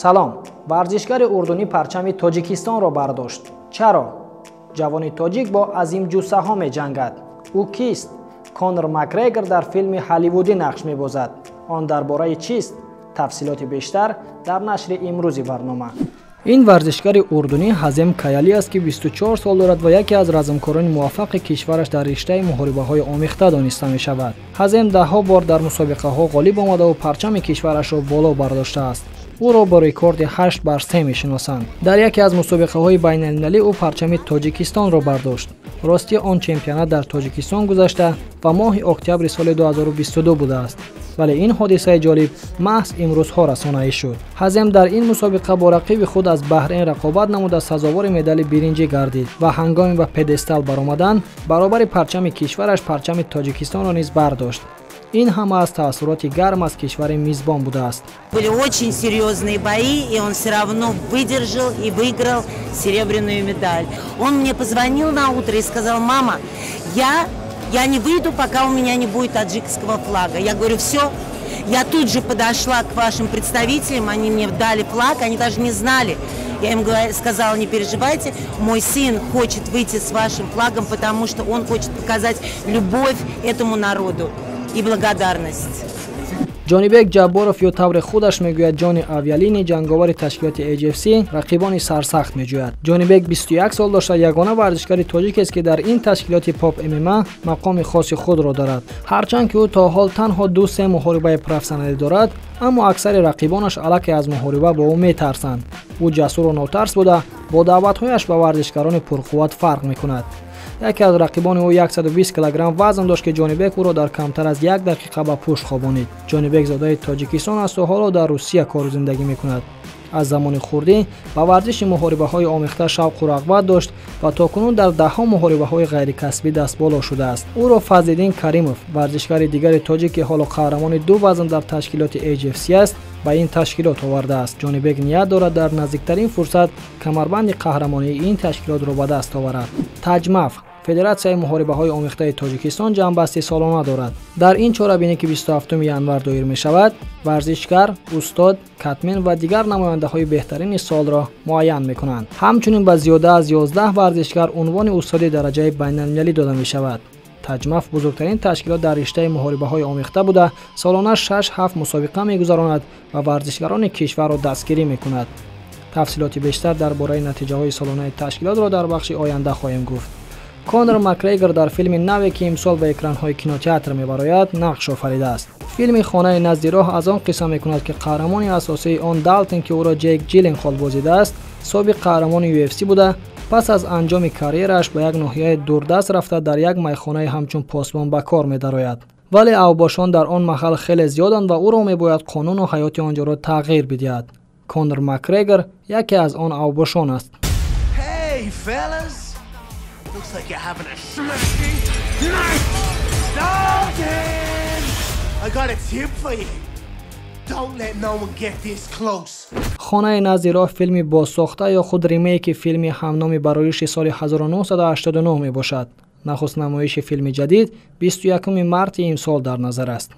سلام. ورزشکار اردنی پرچم تاجیکستان را برداشت. چرا؟ جوان تاجیک با عظیم جثه ها می جنگد. او کیست؟ کانر مکگریگر در فیلم هالیوودی نقش می بازد. آن درباره چیست؟ تفصیلات بیشتر در نشر امروزی برنامه. این ورزشکار اردنی حازم کایالی است که 24 سال دارد و یکی از رزمکاران موفق کشورش در رشته محاربه‌های آمیخته دانسته می شود. حازم ده‌ها بار در مسابقه‌ها غالب آمده و پرچم کشورش را بالا برداشته است. او را با رکورد 8-3 می‌شناسند. در یکی از مسابقه‌های بین‌المللی او پرچم تاجیکستان را برداشت. راستی آن چمپیونات در تاجیکستان گذشته و ماه اکتبر سال 2022 بوده است. ولی این حادثه جالب محض امروزها رسانه‌ای شد. حازم در این مسابقه با رقیب خود از بحرین رقابت نموده سزاوار مدال برنجی گردید و هنگامی به پدستال برآمدن برابر پرچم کشورش پرچم تاجیکستان را نیز برداشت. این هم از تأثیرات گرم از کشور میزبان بوده است. Были очень серьезные бои, и он все равно выдержал и выиграл серебряную медаль. Он мне позвонил на утро и сказал: "Мама, я не выйду, пока у меня не будет таджикского флага". Я говорю: "Все". Я тут же подошла к вашим представителям, они мне дали флаг, они даже не знали. Я им сказала: "Не переживайте, мой сын хочет выйти с вашим флагом, потому что он хочет показать любовь этому народу и благодарность". جانیبک جباروف یا طور خودش میگوید جان اویالینی جنگاور تشکیلات AGFC رقیبانی سرسخت میجوید. جانیبک 21 سال داشته یگانه ورزشکار تاجیک است که در این تشکیلات پاپ MMA مقام خاص خود را دارد. هرچند که او تا حال تنها 2-3 محاربه پروفسیونالی دارد، اما اکثر رقیبانش الکی از محاربه با او میترسند. او جسور و نوترس بوده، با دعوت‌هایش به ورزشکاران پرقوت فرق میکند. یکی از رقیبان او 120 کیلوگرم وزن داشت که جانیبک او را در کمتر از 1 دقیقه به پشت خوابانید. جانیبک زاده تاجیکستان است و حالا در روسیه کار و زندگی میکند. از زمان خردی به ورزش محاربه‌های آمیخته شوق و رغبت داشت و تاکنون در ده‌ها محاربه‌های غیر کسبی دست بالا شده است. او را فضل‌الدین کریموف، ورزشکار دیگر تاجیک که حالا قهرمان 2 وزن در تشکیلات AGFC است، به این تشکیلات آورده است. جانیبک نیت دارد در نزدیکترین فرصت کمربند قهرمانی این تشکیلات را به دست آورد. تجمف فدراسیون محاربه‌های آمیخته تاجیکستان جنبسته سالانه دارد. در این چهاربینی که 27 ینور دایر می شود، ورزشکار، استاد، کاتمن و دیگر نماینده‌های بهترین سال را معین می کنند. همچنین به زیاده از 11 ورزشکار عنوان استاد درجه بین‌المللی داده می شود. تجمف بزرگترین تشکیلات در رشته محاربه‌های آمیخته بوده، سالانه 6-7 مسابقه می‌گذراند و ورزشکاران کشور را دستگیری می‌کند. تفصیلات بیشتر درباره نتیجه‌های سالانه تشکیلات را در بخش آینده خواهیم گفت. کانر مکگریگر در فیلم نوی که امسال به اکران‌های کینوتئاتر می‌براید نقش آفریده است. فیلم خانه نزد راه از آن قصه می‌کند که قهرمان اساسی آن دالتون که او را جیک جیلنهال بازیده است، سابق قهرمان UFC بوده. پس از انجام کاریرش به یک ناحیه دوردست رفته در یک میخانه همچون پاسبان به کار می‌دراید. ولی اوباشان در آن محل خیلی زیادند و او را می‌باید قانون و حیات آنجا را تغییر بدهد. کانر مکگریگر یکی از آن اوباشان است. Hey fellas, looks like you're having a smashing night. Dalton, I got a tip for you. Don't let no one get this close. خانه نزد راه فیلمی بازساخته یا خود ریمیک فیلمی همنام برایش سال 1989 می باشد. نخست نمایش فیلم جدید 21 مارس امسال در نظر است.